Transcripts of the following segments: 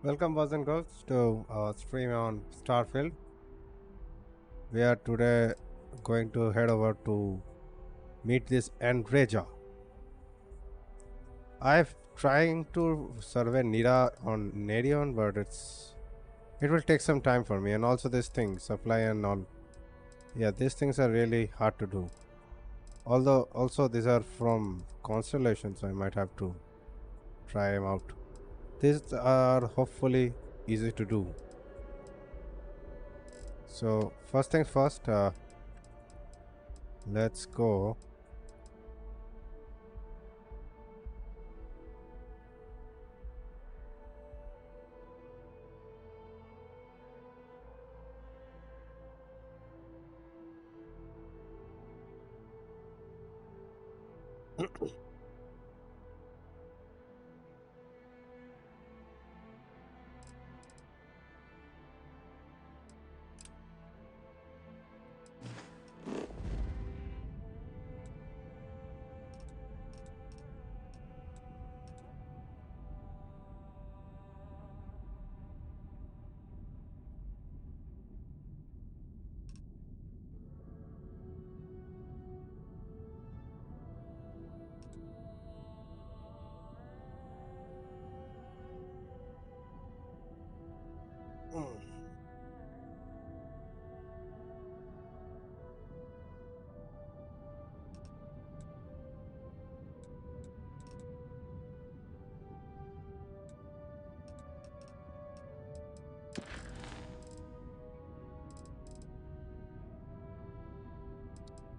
Welcome, boys and girls, to our stream on STARFIELD. We are today going to head over to meet this Andreja. I'm trying to survey Nira on Nerion, but it will take some time for me. And also this thing, supply and all. Yeah, these things are really hard to do. Although also these are from constellations, I might have to try them out. These are hopefully easy to do. So first things first, let's go.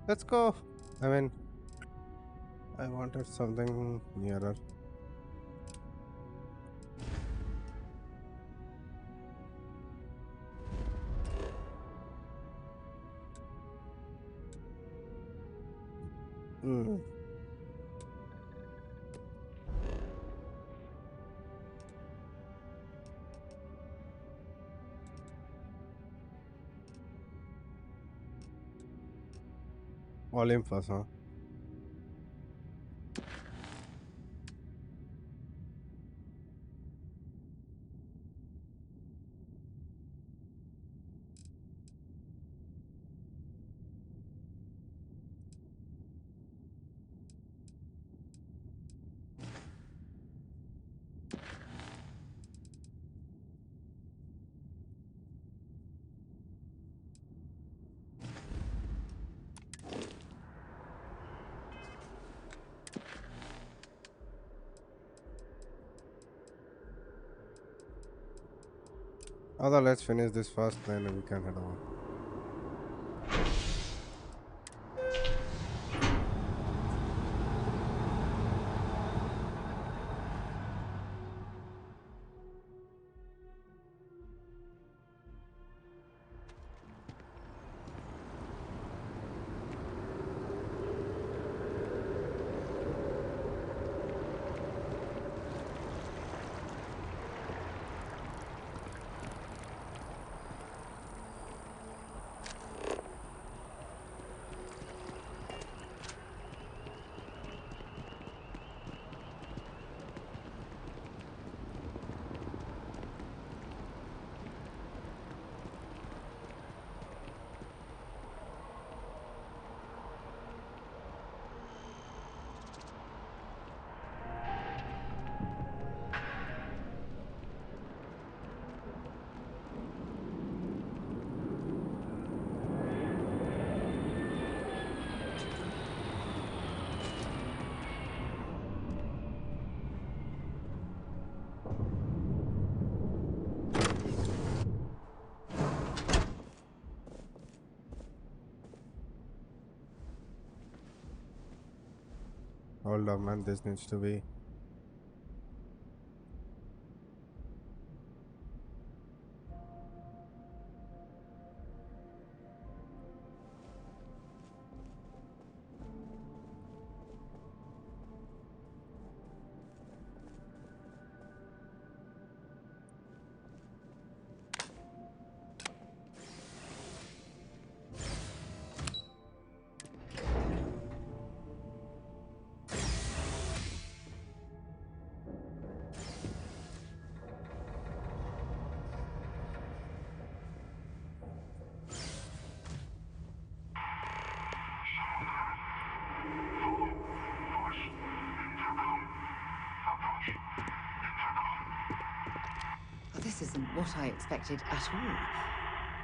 Let's go. I mean, I wanted something nearer. Mm. Olympus, huh? Although let's finish this first, then we can head over. Hold on, man. This needs to be. isn't what I expected at all.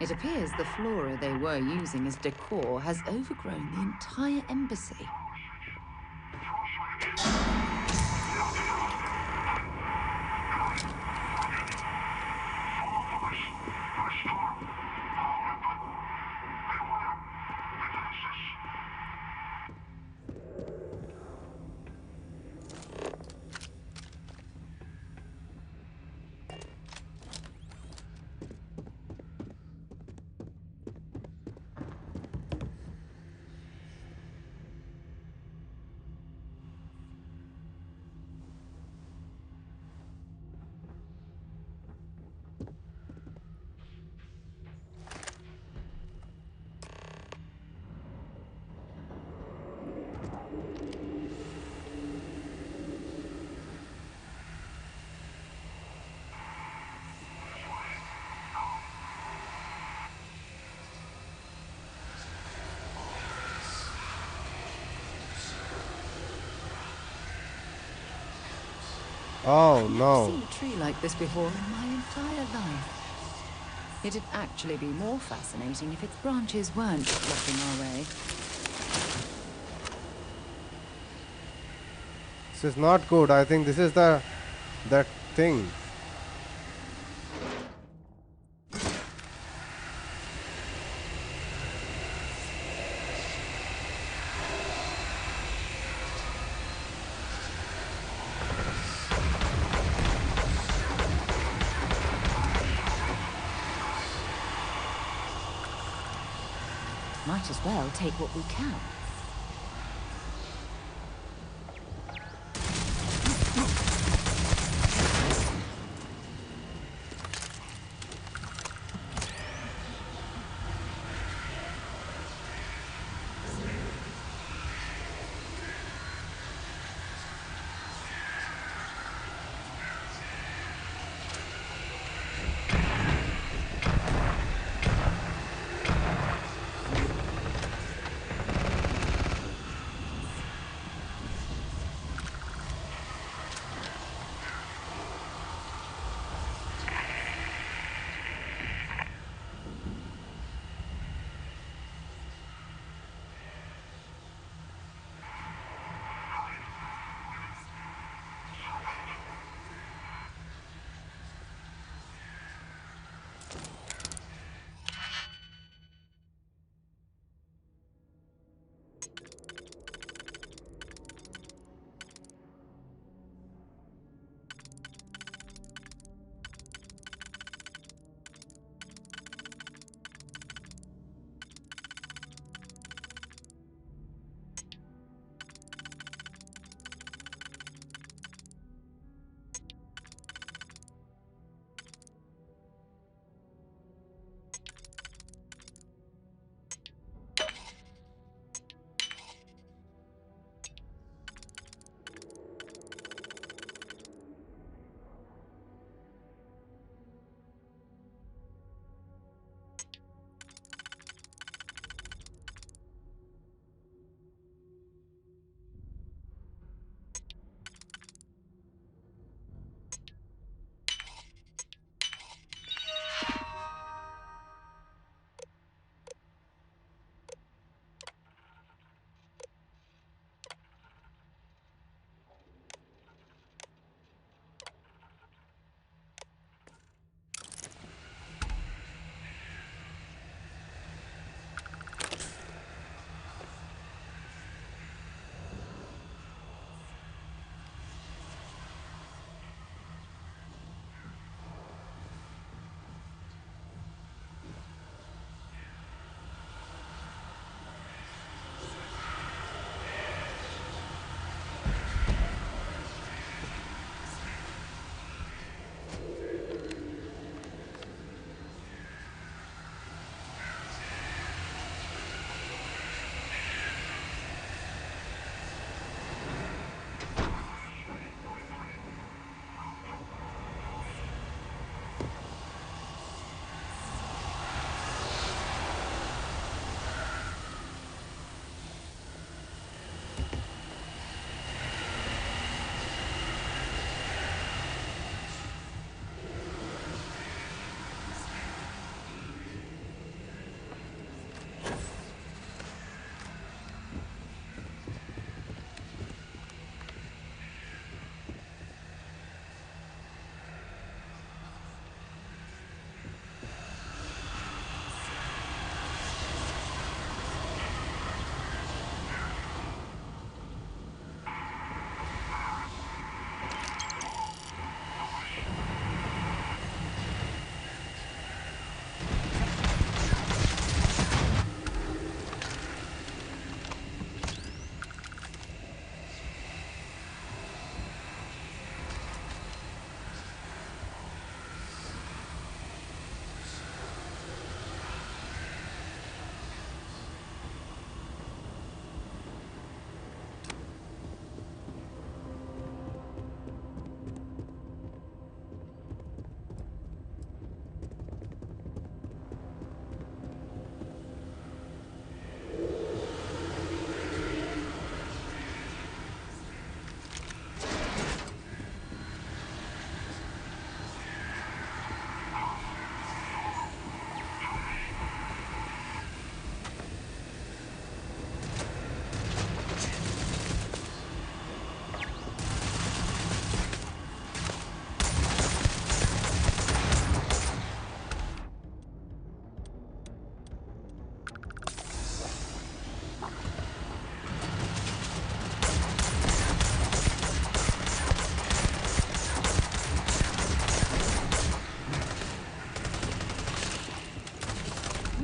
It appears the flora they were using as decor has overgrown the entire embassy. Oh I've never no. seen a tree like this before in my entire life. It'd actually be more fascinating if its branches weren't blocking our way. This is not good. I think this is that thing. Might as well take what we can.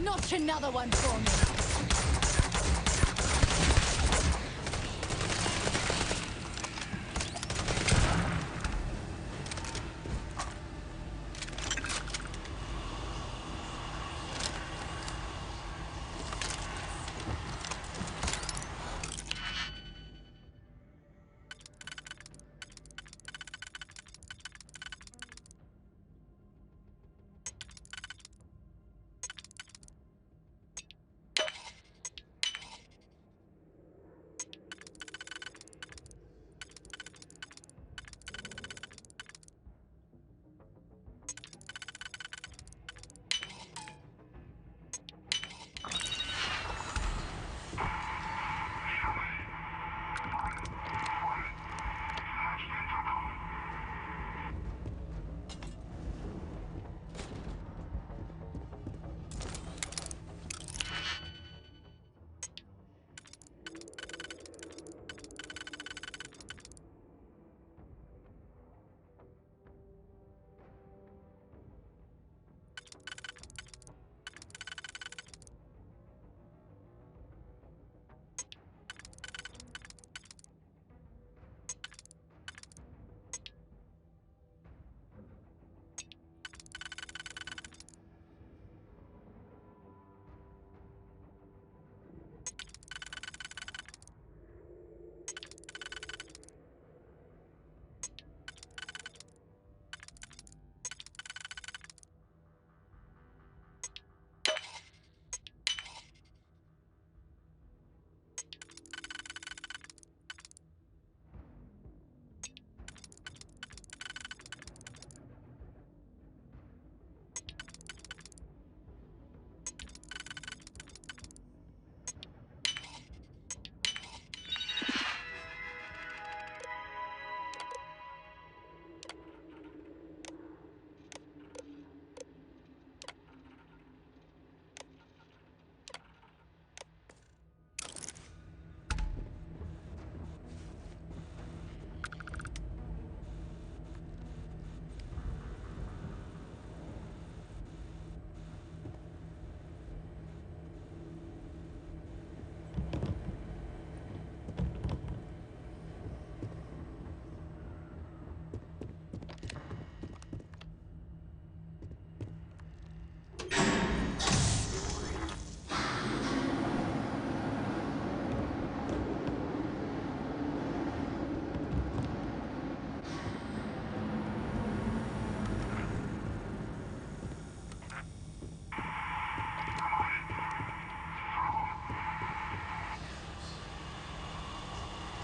Notch another one for me.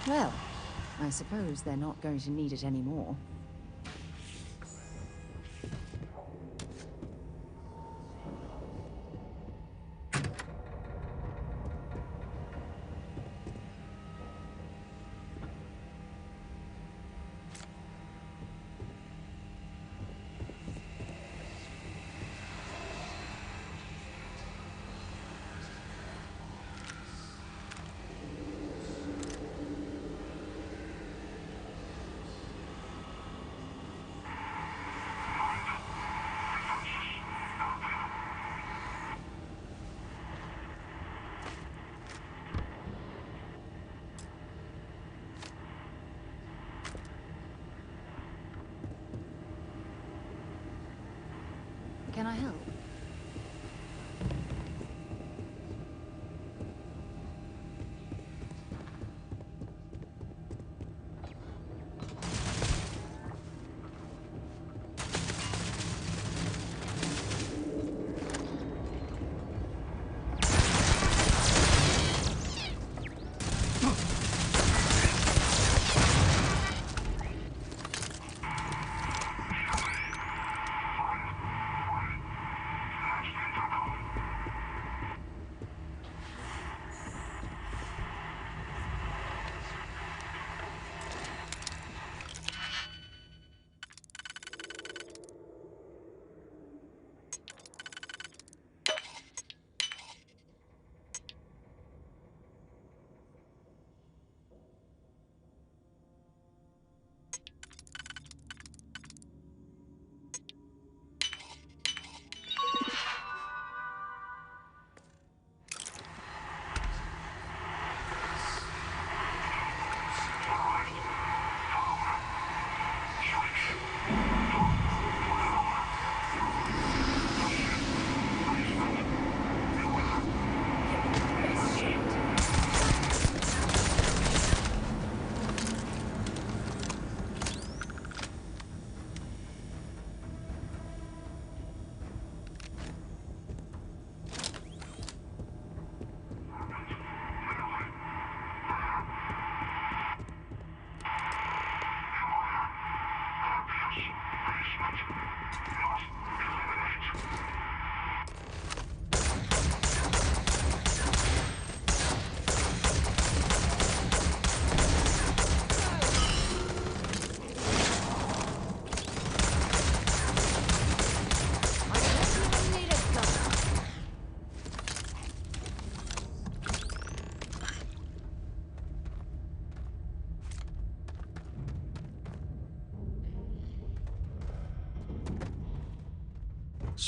Well, I suppose they're not going to need it anymore.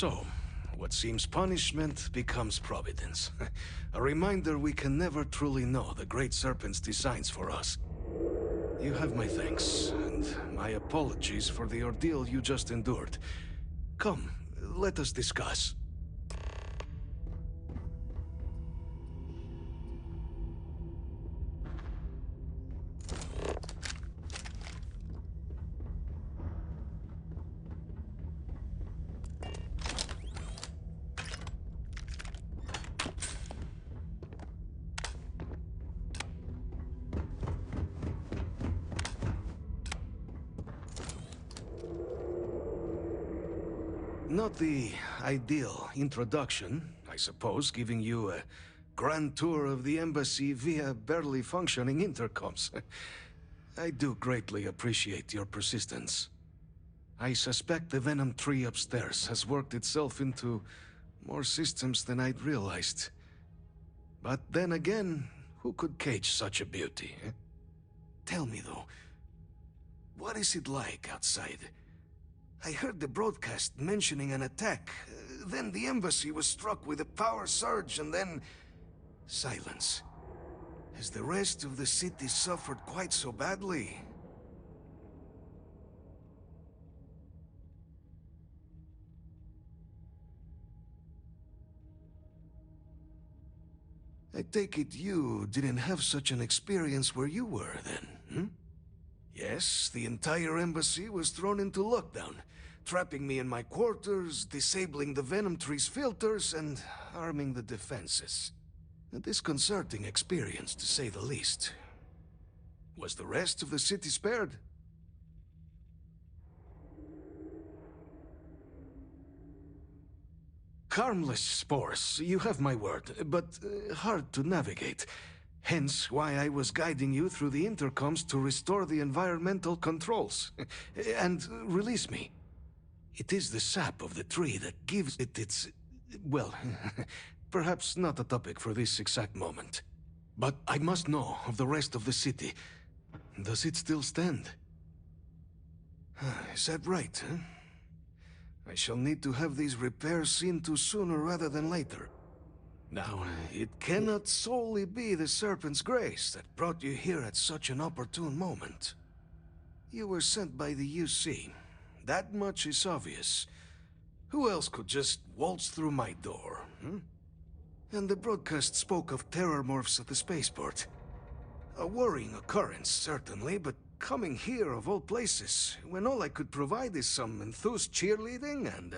So, what seems punishment becomes providence. A reminder we can never truly know the Great Serpent's designs for us. You have my thanks, and my apologies for the ordeal you just endured. Come, let us discuss. Not the ideal introduction, I suppose, giving you a grand tour of the embassy via barely functioning intercoms. I do greatly appreciate your persistence. I suspect the Venom tree upstairs has worked itself into more systems than I'd realized. But then again, who could cage such a beauty? Tell me though, what is it like outside? I heard the broadcast mentioning an attack. Then the embassy was struck with a power surge and then... silence. Has the rest of the city suffered quite so badly? I take it you didn't have such an experience where you were then, hmm? Yes, the entire embassy was thrown into lockdown, trapping me in my quarters, disabling the Venom tree's filters, and arming the defenses. A disconcerting experience, to say the least. Was the rest of the city spared? Harmless spores, you have my word, but hard to navigate. Hence why I was guiding you through the intercoms to restore the environmental controls. And release me. It is the sap of the tree that gives it its... well, perhaps not a topic for this exact moment. But I must know of the rest of the city. Does it still stand? Is that right, huh? I shall need to have these repairs seen to sooner rather than later. Now, it cannot solely be the Serpent's grace that brought you here at such an opportune moment. You were sent by the UC. That much is obvious. Who else could just waltz through my door, hmm? And the broadcast spoke of terror morphs at the spaceport. A worrying occurrence, certainly, but coming here of all places, when all I could provide is some enthused cheerleading and...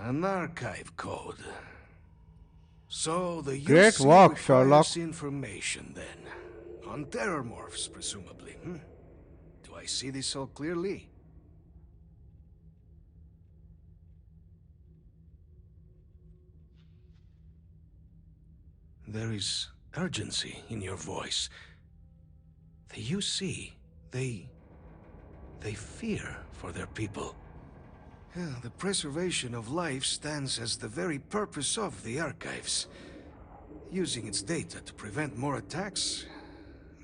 an archive code. So the Great UC work, requires Sherlock. information then. On terror morphs, presumably, hmm? Do I see this all clearly? There is urgency in your voice. The UC, they fear for their people. Yeah, the preservation of life stands as the very purpose of the archives. Using its data to prevent more attacks,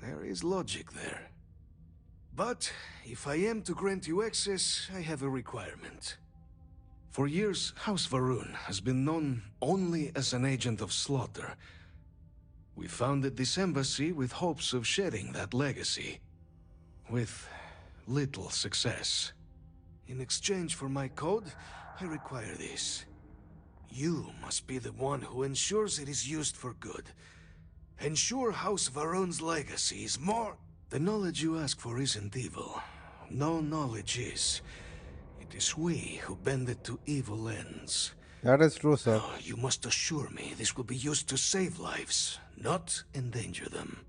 there is logic there. But if I am to grant you access, I have a requirement. For years, House Varun has been known only as an agent of slaughter. We founded this embassy with hopes of shedding that legacy. With little success. In exchange for my code, I require this. You must be the one who ensures it is used for good. Ensure House Varun's legacy is more... The knowledge you ask for isn't evil. No knowledge is. It is we who bend it to evil ends. That is true, sir. Now, you must assure me this will be used to save lives, not endanger them.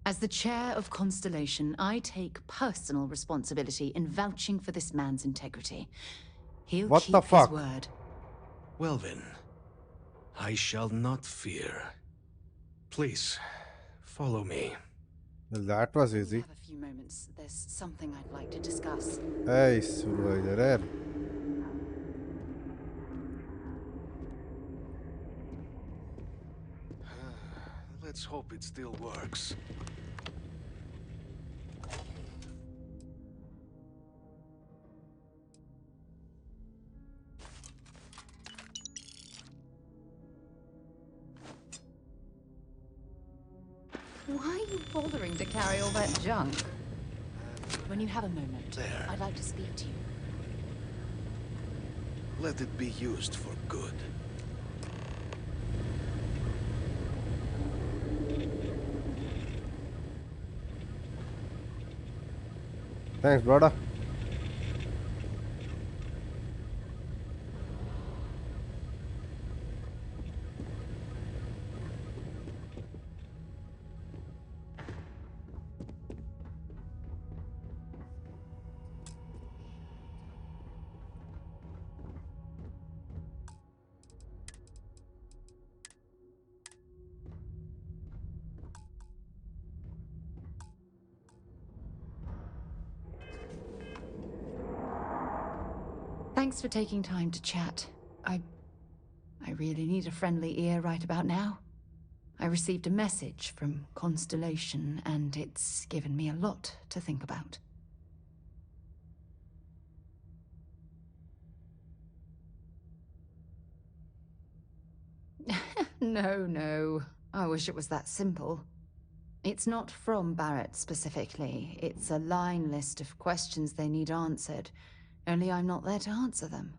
As the chair of Constellation, I take personal responsibility in vouching for this man's integrity. He'll What keep the fuck? his word. Well then, I shall not fear. Please, follow me. Well, that was If you easy. have a few moments, there's something I'd like to discuss. Hey, supervisor. Let's hope it still works. Why are you bothering to carry all that junk? When you have a moment, There. I'd like to speak to you. Let it be used for good. Thanks, brother. Thanks for taking time to chat. I really need a friendly ear right about now. I received a message from Constellation, and it's given me a lot to think about. No. I wish it was that simple. It's not from Barrett specifically. It's a line list of questions they need answered. Only I'm not there to answer them.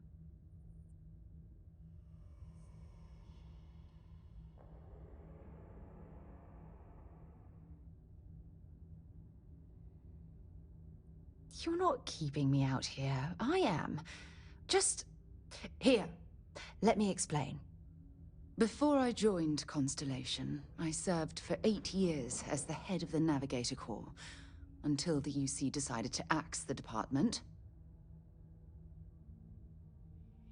You're not keeping me out here. I am. Just... Here, let me explain. Before I joined Constellation, I served for 8 years as the head of the Navigator Corps, until the UC decided to axe the department.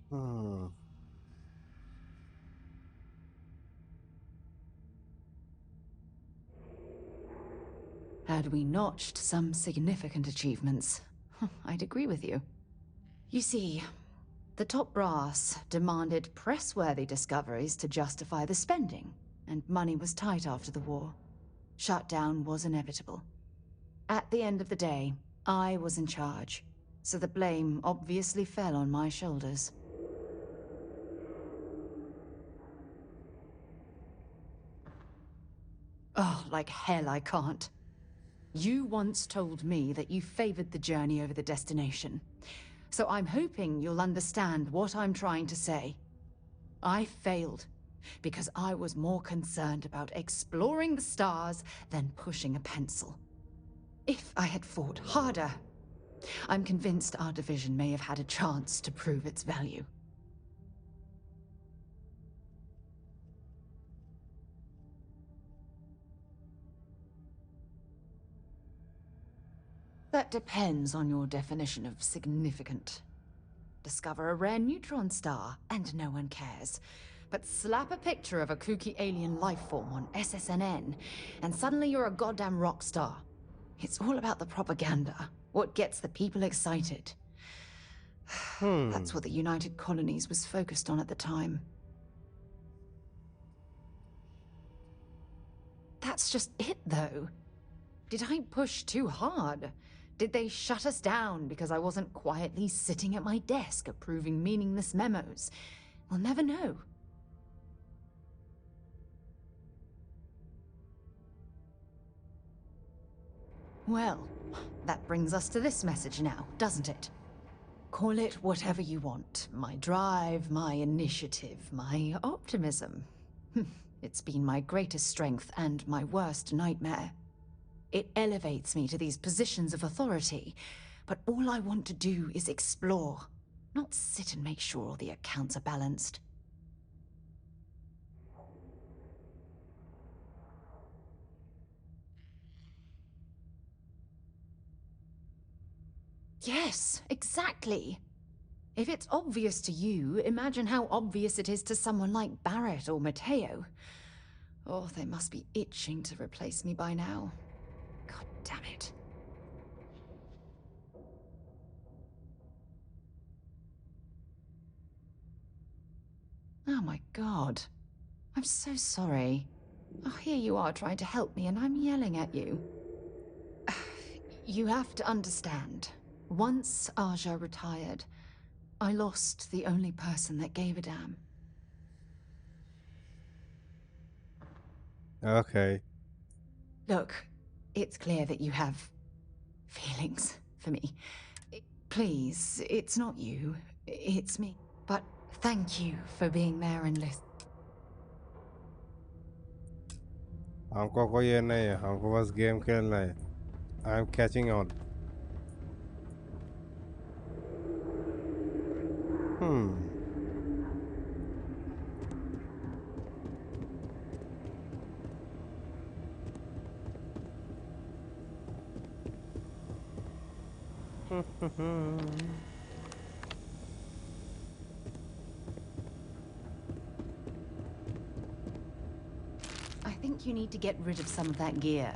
Hmm. Had we notched some significant achievements, I'd agree with you. You see, the top brass demanded press-worthy discoveries to justify the spending, and money was tight after the war. Shutdown was inevitable. At the end of the day, I was in charge, so the blame obviously fell on my shoulders. Oh, like hell I can't. You once told me that you favored the journey over the destination. So I'm hoping you'll understand what I'm trying to say. I failed because I was more concerned about exploring the stars than pushing a pencil. If I had fought harder, I'm convinced our division may have had a chance to prove its value. That depends on your definition of significant. Discover a rare neutron star, and no one cares. But slap a picture of a kooky alien life form on SSNN, and suddenly you're a goddamn rock star. It's all about the propaganda, what gets the people excited. That's what the United Colonies was focused on at the time. That's just it, though. Did I push too hard? Did they shut us down because I wasn't quietly sitting at my desk approving meaningless memos? We'll never know. Well, that brings us to this message now, doesn't it? Call it whatever you want. My drive, my initiative, my optimism. It's been my greatest strength and my worst nightmare. It elevates me to these positions of authority, but all I want to do is explore, not sit and make sure all the accounts are balanced. Yes, exactly. If it's obvious to you, imagine how obvious it is to someone like Barrett or Mateo. Oh, they must be itching to replace me by now. Damn it. Oh my god. I'm so sorry. Oh, here you are trying to help me and I'm yelling at you. You have to understand. Once Aja retired, I lost the only person that gave a damn. Okay. Look, it's clear that you have feelings for me. Please, it's not you, it's me. But thank you for being there and listening. हमको कोई ये नहीं है, हमको बस game खेलना है. I am catching on. Hmm. I think you need to get rid of some of that gear.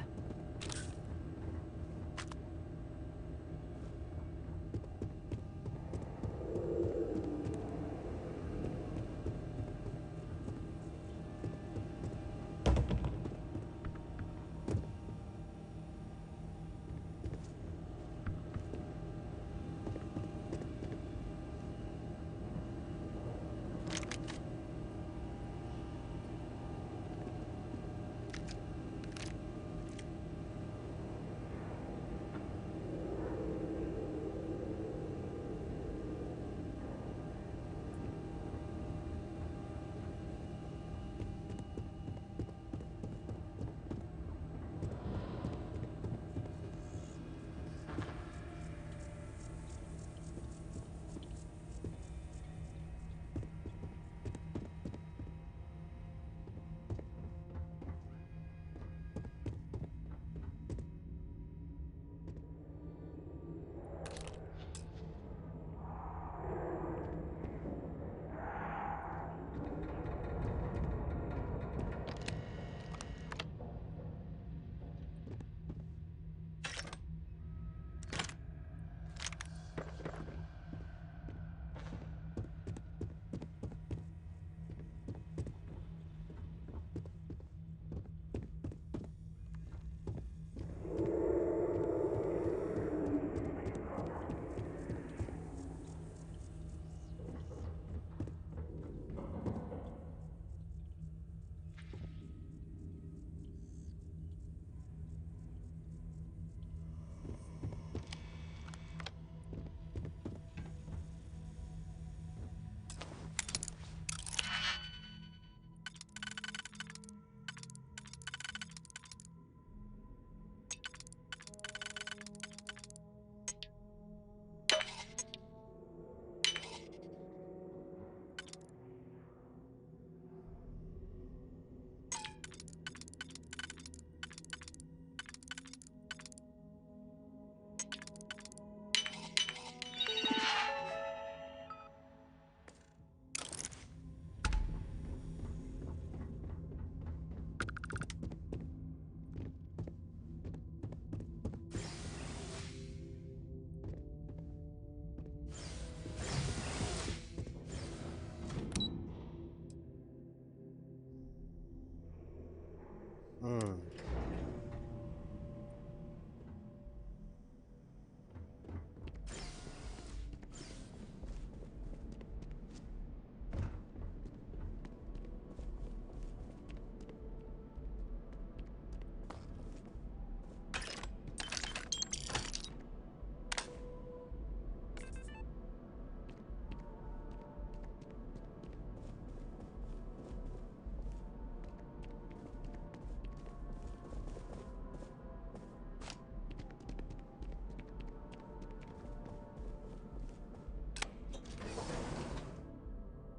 Hmm.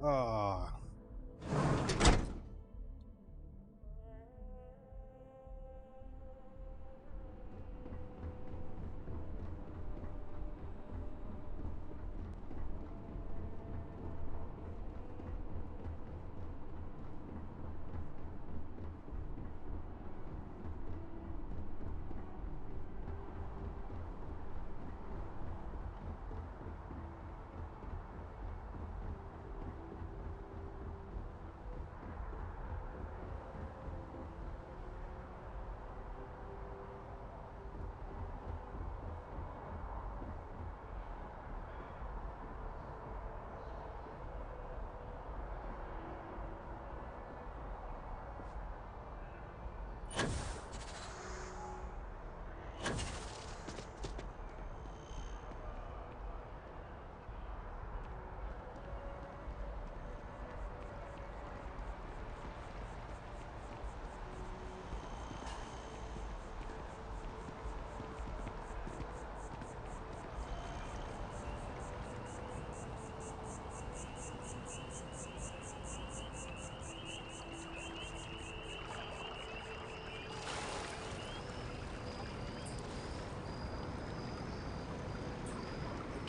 Ah.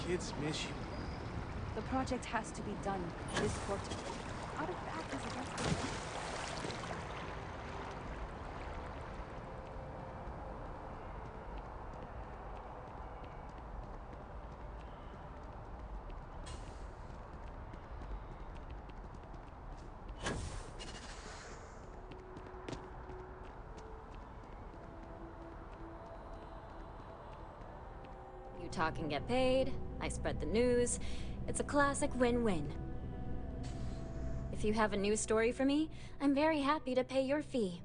kids miss you. The project has to be done this quarter. Out of that is against the law. You talk and get paid, I spread the news. It's a classic win-win. If you have a news story for me, I'm very happy to pay your fee.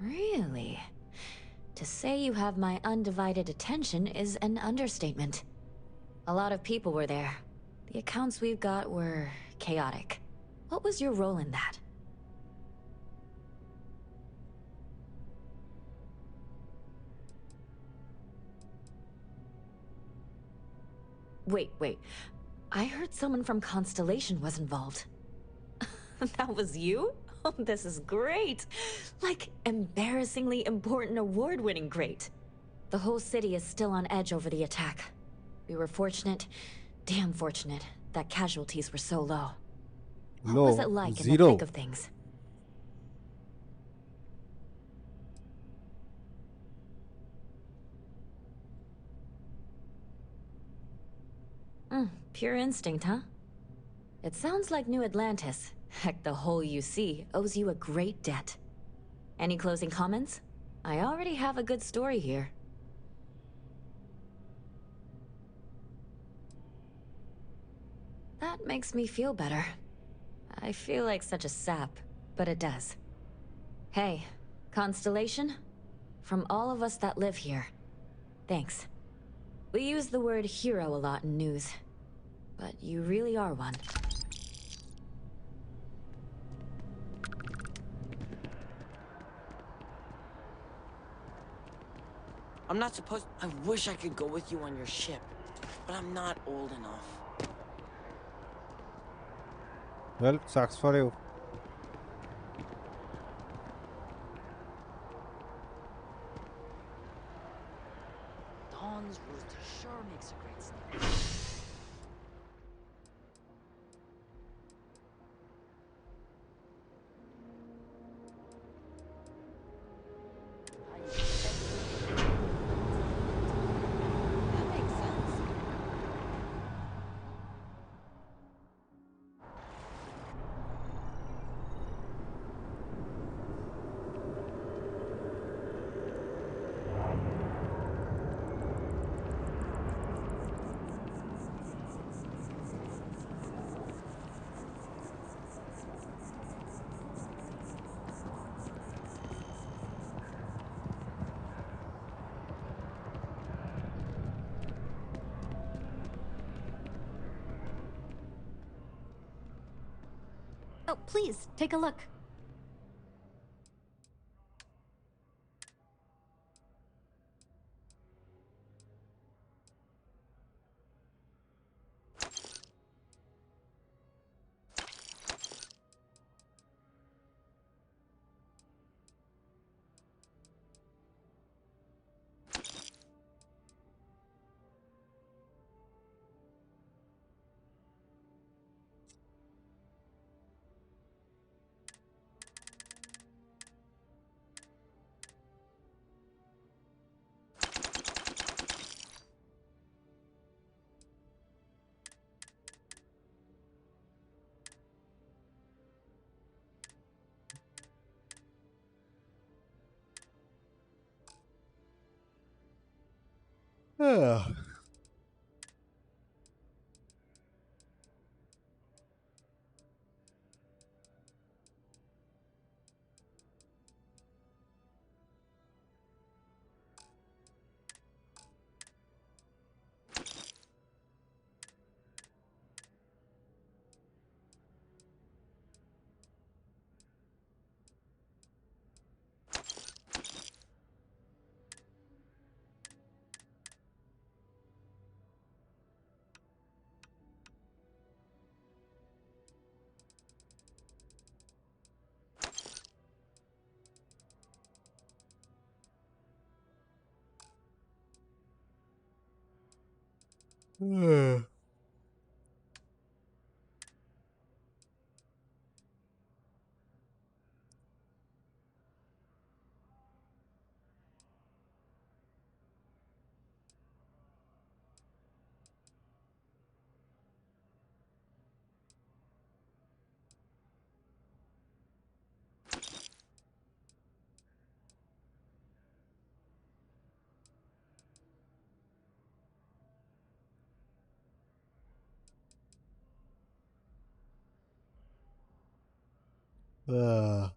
Really? To say you have my undivided attention is an understatement. A lot of people were there. The accounts we've got were chaotic. What was your role in that? Wait. I heard someone from Constellation was involved. That was you? Oh, this is great! Like, embarrassingly important award-winning great. The whole city is still on edge over the attack. We were fortunate, damn fortunate, that casualties were so low. What was it like in the Zero. thick of things? Pure instinct, huh? It sounds like New Atlantis, heck, the whole UC, owes you a great debt. Any closing comments? I already have a good story here. That makes me feel better. I feel like such a sap, but it does. Hey, Constellation? From all of us that live here, thanks. We use the word hero a lot in news, but you really are one. I'm not supposed... I wish I could go with you on your ship, but I'm not old enough. Well, sucks for you. Dawn's rooster sure makes a great snack. That makes sense. Oh, please, take a look. Uh,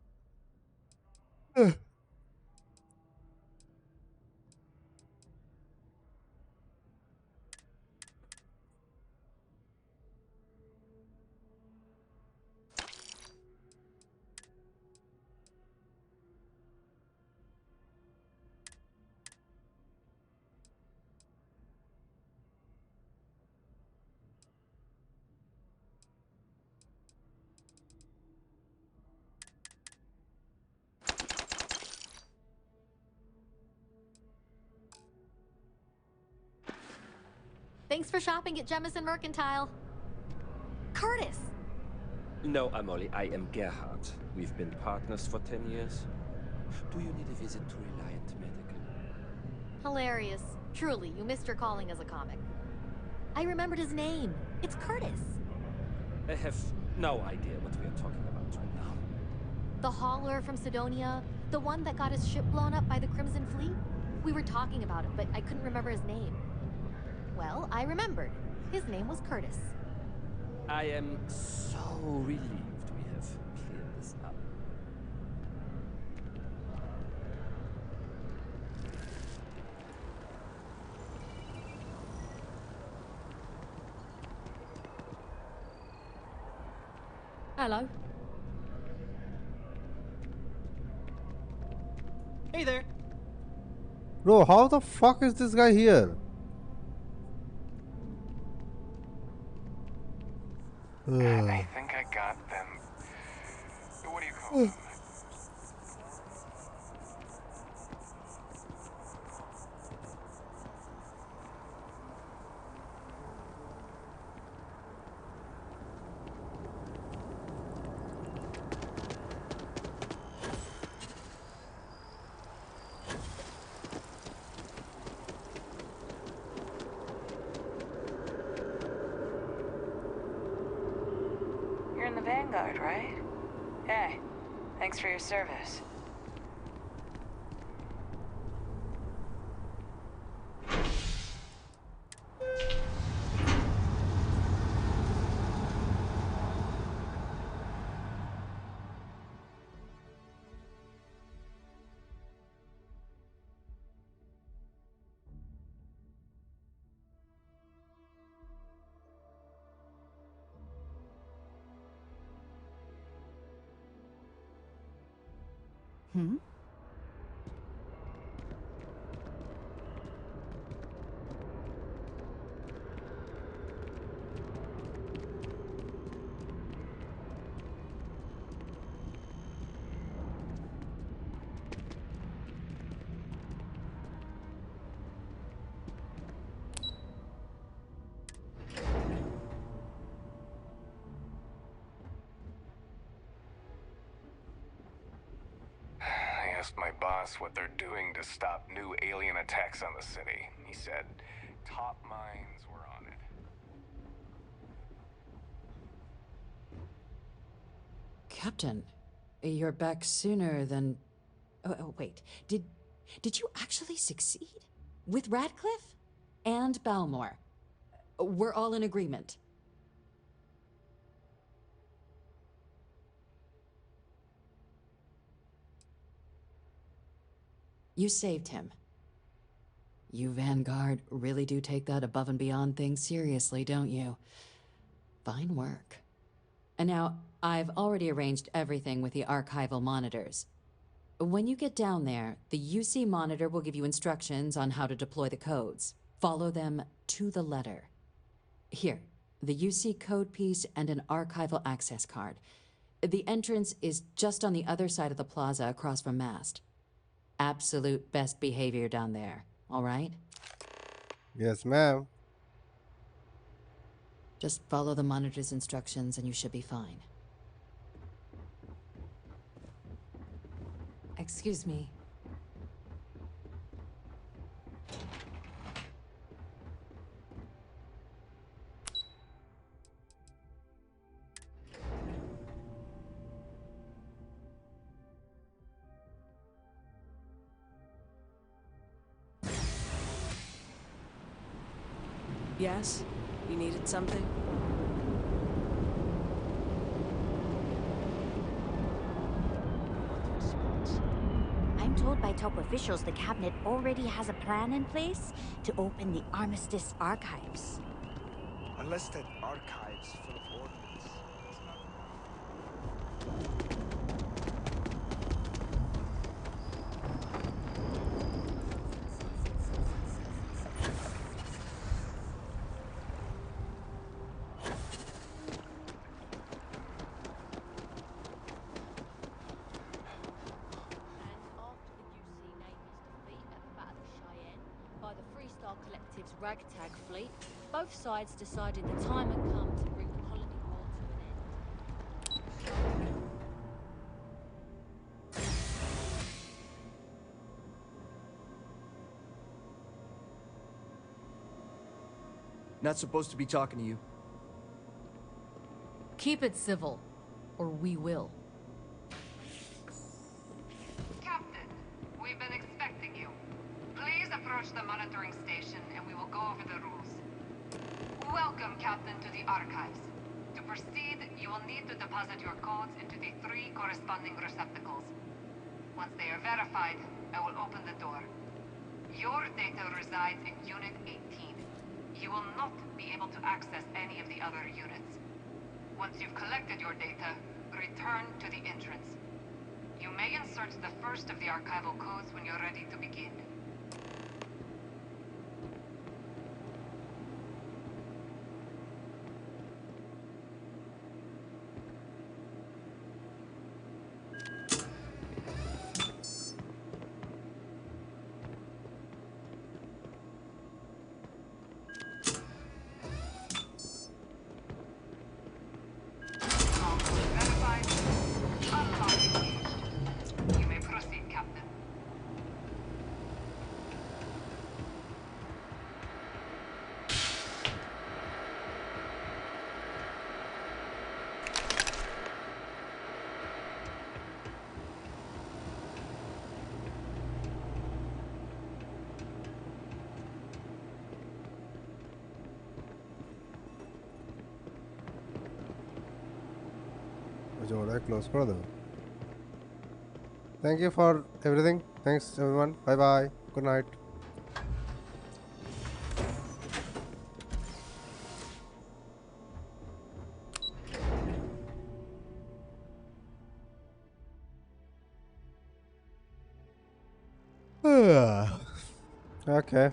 Thanks for shopping at Jemison Mercantile. Curtis! No, Amoli, I am Gerhard. We've been partners for 10 years. Do you need a visit to Reliant Medical? Hilarious. Truly, you missed your calling as a comic. I remembered his name. It's Curtis. I have no idea what we are talking about right now. The hauler from Sidonia, the one that got his ship blown up by the Crimson Fleet? We were talking about him, but I couldn't remember his name. Well, I remembered. His name was Curtis. I am so relieved we have cleared this up. Hello. Hey there. bro, how the fuck is this guy here? I think I got them. What do you call them? You're in the Vanguard, right? Hey, thanks for your service. Hmm? I asked my boss what they're doing to stop new alien attacks on the city. He said top minds were on it. Captain, you're back sooner than... Oh, wait. Did you actually succeed? With Radcliffe? And Balmore? We're all in agreement. You saved him. You Vanguard really do take that above and beyond thing seriously, don't you? Fine work. And now, I've already arranged everything with the archival monitors. When you get down there, the UC monitor will give you instructions on how to deploy the codes. Follow them to the letter. Here, the UC code piece and an archival access card. The entrance is just on the other side of the plaza across from Mast. Absolute best behavior down there, all right? Yes, ma'am. Just follow the monitor's instructions and you should be fine. Excuse me. Yes? You needed something? I'm told by top officials the cabinet already has a plan in place to open the Armistice archives. Unless that archive's full of ordnance, it's not enough. By the Freestyle Collective's ragtag fleet, both sides decided the time had come to bring the colony war to an end. Not supposed to be talking to you. Keep it civil, or we will. Captain, we've been expecting you. Please approach the monitoring station and we will go over the rules. Welcome, Captain, to the archives. To proceed, you will need to deposit your codes into the 3 corresponding receptacles. Once they are verified, I will open the door. Your data resides in Unit 18. You will not be able to access any of the other units. Once you've collected your data, return to the entrance. You may insert the first of the archival codes when you're ready to begin. Close brother. Thank you for everything. Thanks everyone. Bye bye. Good night. Okay.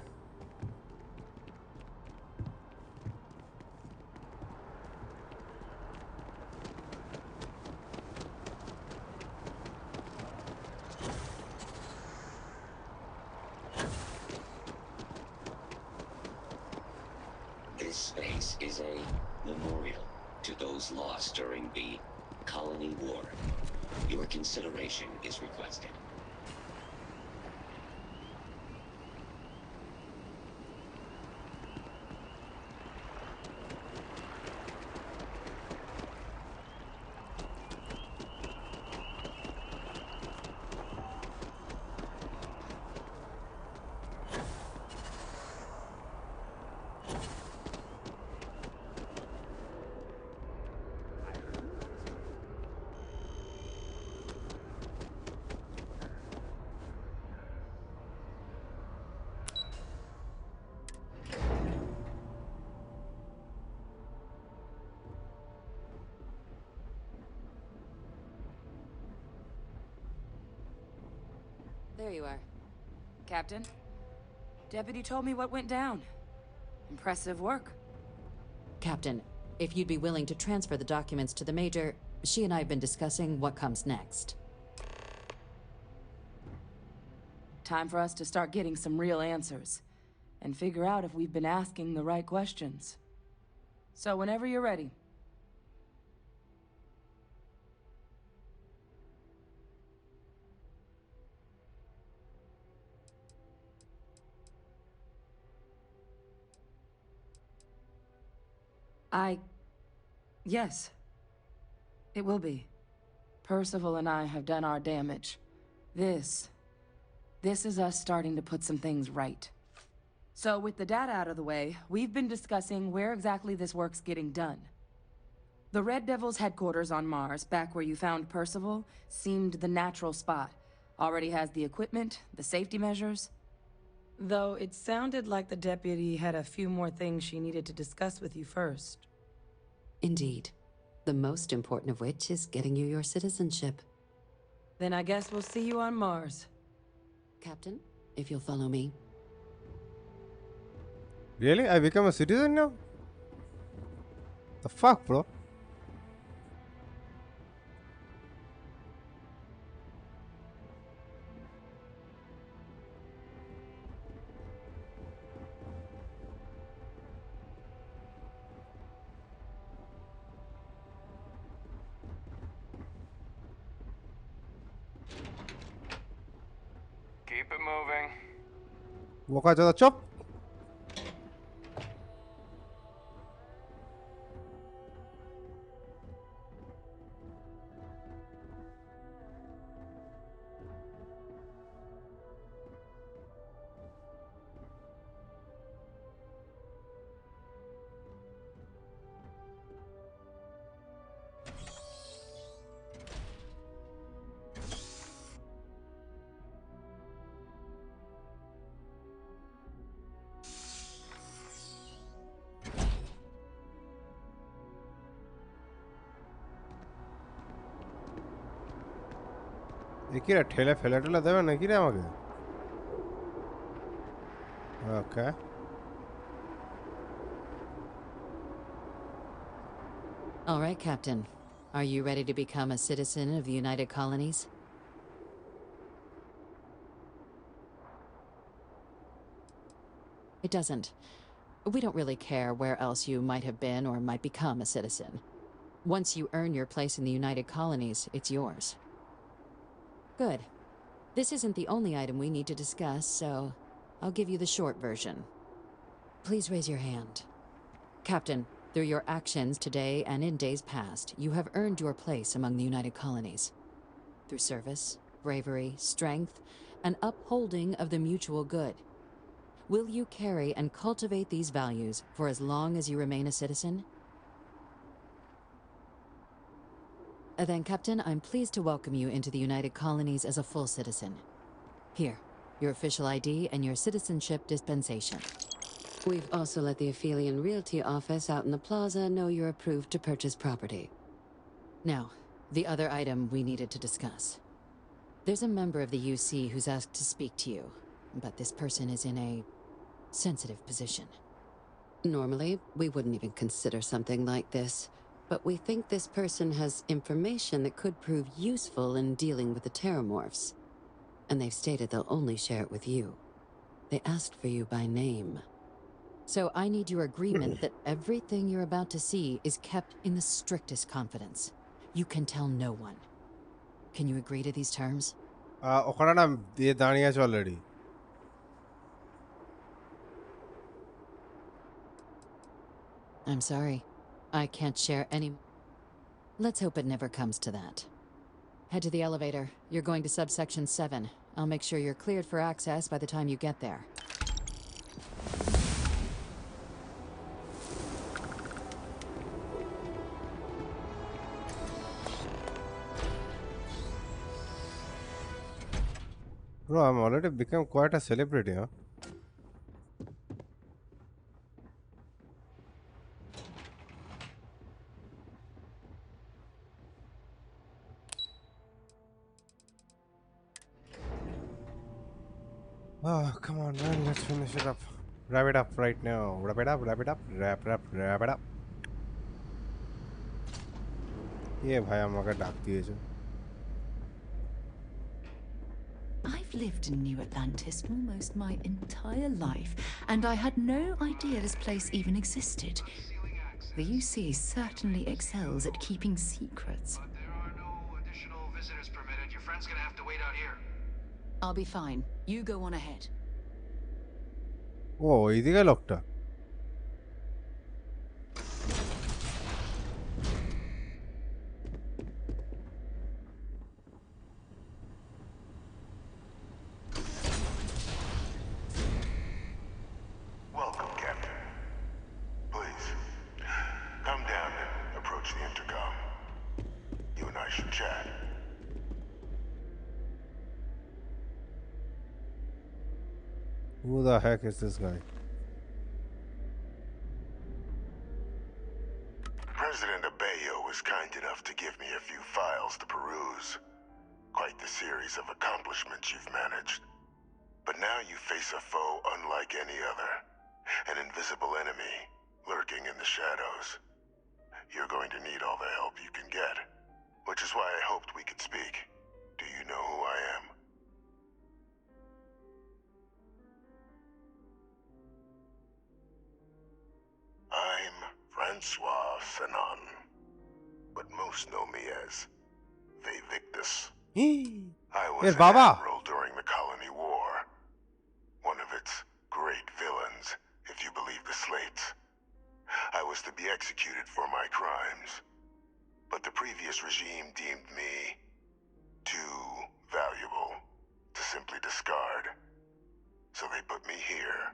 This space is a memorial to those lost during the Colony War. Your consideration is requested. There you are. Captain, Deputy told me what went down. Impressive work. Captain, if you'd be willing to transfer the documents to the Major, she and I have been discussing what comes next. Time for us to start getting some real answers. And figure out if we've been asking the right questions. So whenever you're ready. Yes. It will be. Percival and I have done our damage. This is us starting to put some things right. So with the data out of the way, we've been discussing where exactly this work's getting done. The Red Devil's headquarters on Mars, back where you found Percival, seemed the natural spot. Already has the equipment, the safety measures. Though it sounded like the deputy had a few more things she needed to discuss with you first. Indeed. The most important of which is getting you your citizenship. Then I guess we'll see you on Mars. Captain, if you'll follow me. Really? I become a citizen now? The fuck, bro? Keep it moving. Walk out, chop. কি রে ঠেলে ফেলে টেলে দেবে নাকি রে আমাকে ওকে All right, Captain. Are you ready to become a citizen of the United Colonies? It doesn't. We don't really care where else you might have been or might become a citizen. Once you earn your place in the United Colonies, it's yours. Good. This isn't the only item we need to discuss, so I'll give you the short version. Please raise your hand. Captain, through your actions today and in days past, you have earned your place among the United Colonies. Through service, bravery, strength, and upholding of the mutual good. Will you carry and cultivate these values for as long as you remain a citizen? Then, Captain, I'm pleased to welcome you into the United Colonies as a full citizen. Here, your official ID and your citizenship dispensation. We've also let the Aphelion Realty office out in the plaza know you're approved to purchase property. Now, the other item we needed to discuss. There's a member of the UC who's asked to speak to you, but this person is in a sensitive position. Normally, we wouldn't even consider something like this, but we think this person has information that could prove useful in dealing with the Terramorphs. And they've stated they'll only share it with you. They asked for you by name. So I need your agreement that everything you're about to see is kept in the strictest confidence. You can tell no one. Can you agree to these terms? ওখানে না দিয়ে দাঁড়িয়ে আছে already I'm sorry. I can't share any. Let's hope it never comes to that. Head to the elevator. You're going to subsection 7. I'll make sure you're cleared for access by the time you get there. Bro, I'm already become quite a celebrity, huh? Oh, come on, man. Let's finish it up. Wrap it up right now. Wrap it up, wrap it up, wrap it up. ये भाई আমাকে ডাক দিয়েছে I've lived in New Atlantis almost my entire life, and I had no idea this place even existed. The UC certainly excels at keeping secrets. But there are no additional visitors permitted. Your friend's gonna have to wait out here. I'll be fine. You go on ahead. ও এইদিকে লোকটা Welcome, Captain. Please, come down and approach the intercom. You and I should chat. Who the heck is this guy? President Abeyo was kind enough to give me a few files to peruse. Quite the series of accomplishments you've managed. But now you face a foe unlike any other. An invisible enemy, lurking in the shadows. You're going to need all the help you can get. Which is why I hoped we could speak. Do you know who I am? I'm Francois Fanon, but most know me as Victus. I was an admiral during the Colony War. One of its great villains, if you believe the slates. I was to be executed for my crimes, but the previous regime deemed me too valuable to simply discard. So they put me here,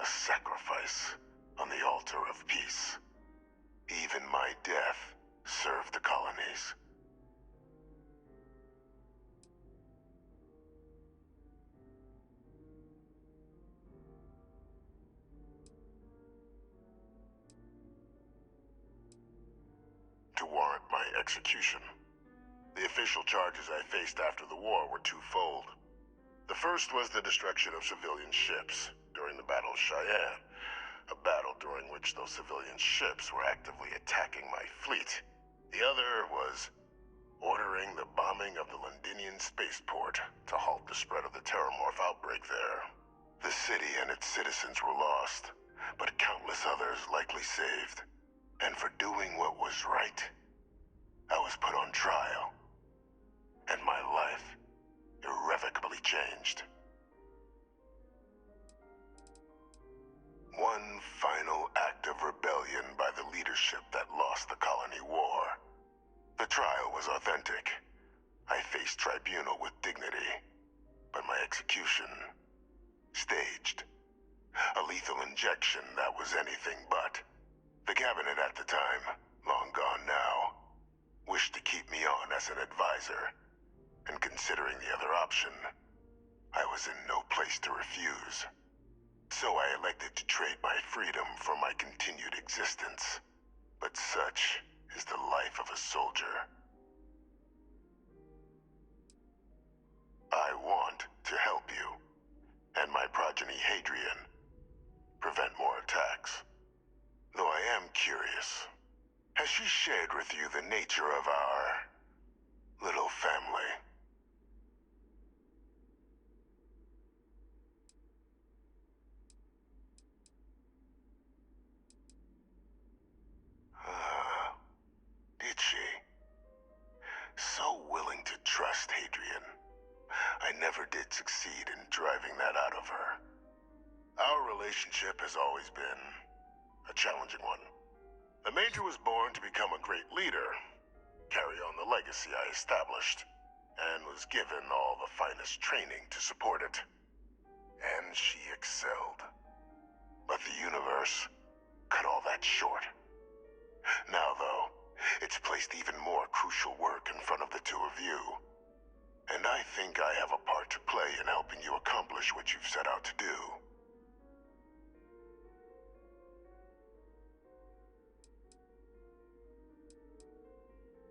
a sacrifice on the altar of peace. Even my death served the colonies. To warrant my execution. The official charges I faced after the war were twofold. The first was the destruction of civilian ships during the Battle of Cheyenne, a battle during which those civilian ships were actively attacking my fleet. The other was ordering the bombing of the Londinian spaceport to halt the spread of the Terramorph outbreak there. The city and its citizens were lost, but countless others likely saved. And for doing what was right, I was put on trial, and my life irrevocably changed. One final act of rebellion by the leadership that lost the Colony War. The trial was authentic. I faced tribunal with dignity, but my execution, staged. A lethal injection that was anything but. The cabinet at the time, long gone now, wished to keep me on as an advisor, and considering the other option, I was in no place to refuse. So I elected to trade my freedom for my continued existence. But such is the life of a soldier. I want to help you, and my progeny Hadrian, prevent more attacks. Though I am curious, has she shared with you the nature of our little family? Did she? So willing to trust Hadrian. I never did succeed in driving that out of her. Our relationship has always been a challenging one. The Major was born to become a great leader, carry on the legacy I established, and was given all the finest training to support it. And she excelled. But the universe cut all that short. Now, though, it's placed even more crucial work in front of the two of you. And I think I have a part to play in helping you accomplish what you've set out to do.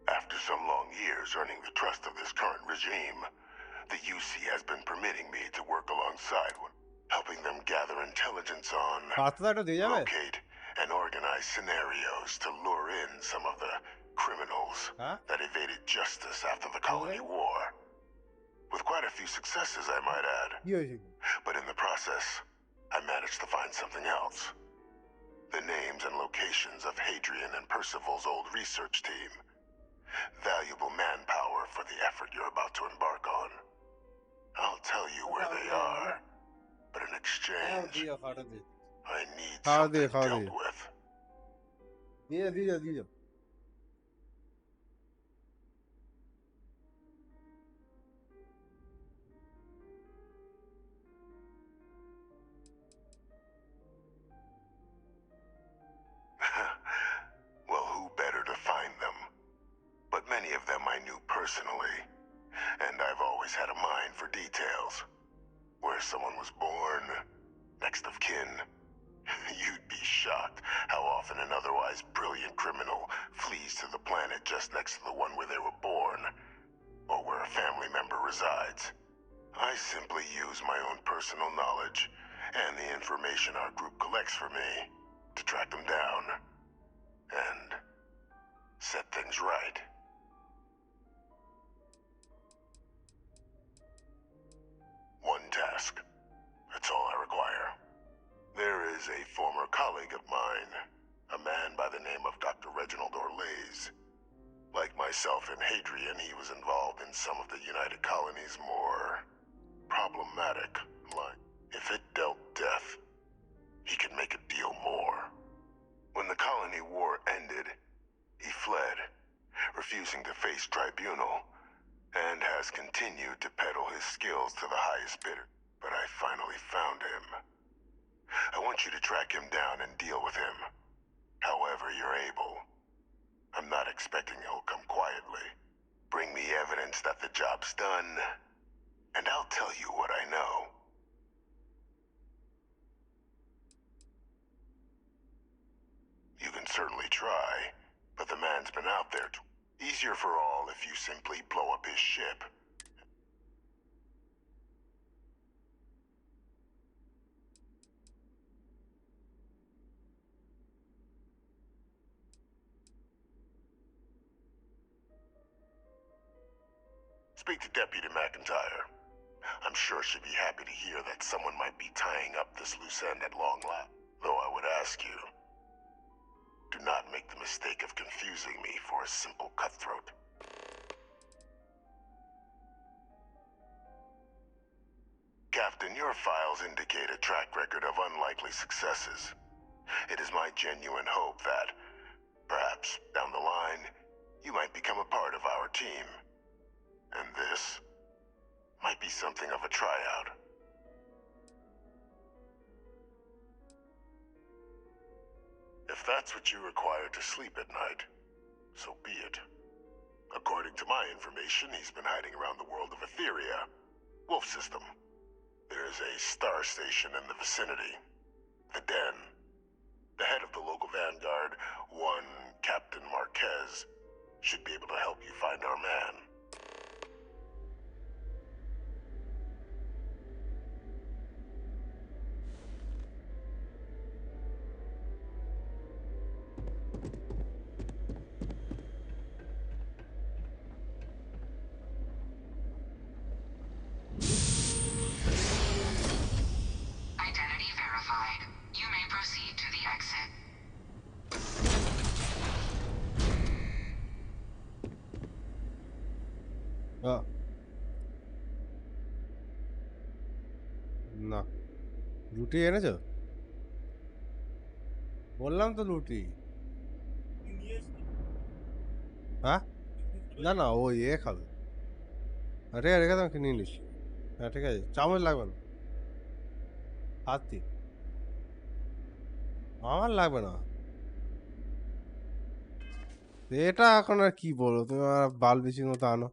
After some long years earning the trust of this current regime, the UC has been permitting me to work alongside one, helping them gather intelligence on, locate, and organize scenarios to lure in some of the criminals that evaded justice after the Colony War. With quite a few successes, I might add. But in the process, I managed to find something else. The the names and locations of Hadrian and Percival's old research team. Valuable manpower for the effort you're about to embark on. I'll tell you where they are, but in exchange, I need something dealt with. Well, who better to find them? But many of them I knew personally, and I've always had a mind for details. Where someone was born, next of kin. You'd be shocked how often an otherwise brilliant criminal flees to the planet just next to the one where they were born, or where a family member resides. I simply use my own personal knowledge and the information our group collects for me to track them down and set things right. One task. That's all I require. There is a former colleague of mine, a man by the name of Dr. Reginald Orlaise. Like myself and Hadrian, he was involved in some of the United Colony's more problematic line. If it dealt death, he could make a deal more. When the colony war ended, he fled, refusing to face tribunal, and has continued to peddle his skills to the highest bidder. But I finally found him. I want you to track him down and deal with him, however you're able. I'm not expecting he'll come quietly. Bring me evidence that the job's done, and I'll tell you what I know. You can certainly try, but the man's been out there too. Easier for all if you simply blow up his ship. Speak to Deputy McIntyre. I'm sure she'd be happy to hear that someone might be tying up this loose end at long last. Though I would ask you, do not make the mistake of confusing me for a simple cutthroat. Captain, your files indicate a track record of unlikely successes. It is my genuine hope that, perhaps down the line, you might become a part of our team. And this might be something of a tryout. If that's what you require to sleep at night, so be it. According to my information, he's been hiding around the world of Etheria, Wolf System. There's a star station in the vicinity, the Den. The head of the local vanguard, one Captain Marquez, should be able to help you find our man. Identity verified. You may proceed to the exit. না রুটি এনেছো? বললাম তো রুটি। হ্যাঁ না না ও খাবে। ঠিক আছে রেখে দাও, নিয়ে নিস। হ্যাঁ ঠিক আছে, চামচ লাগবে না, হাতি আমার লাগবে না। এটা এখন আর কি বলবো, তুমি আমার বাল বিচির মতো আনো।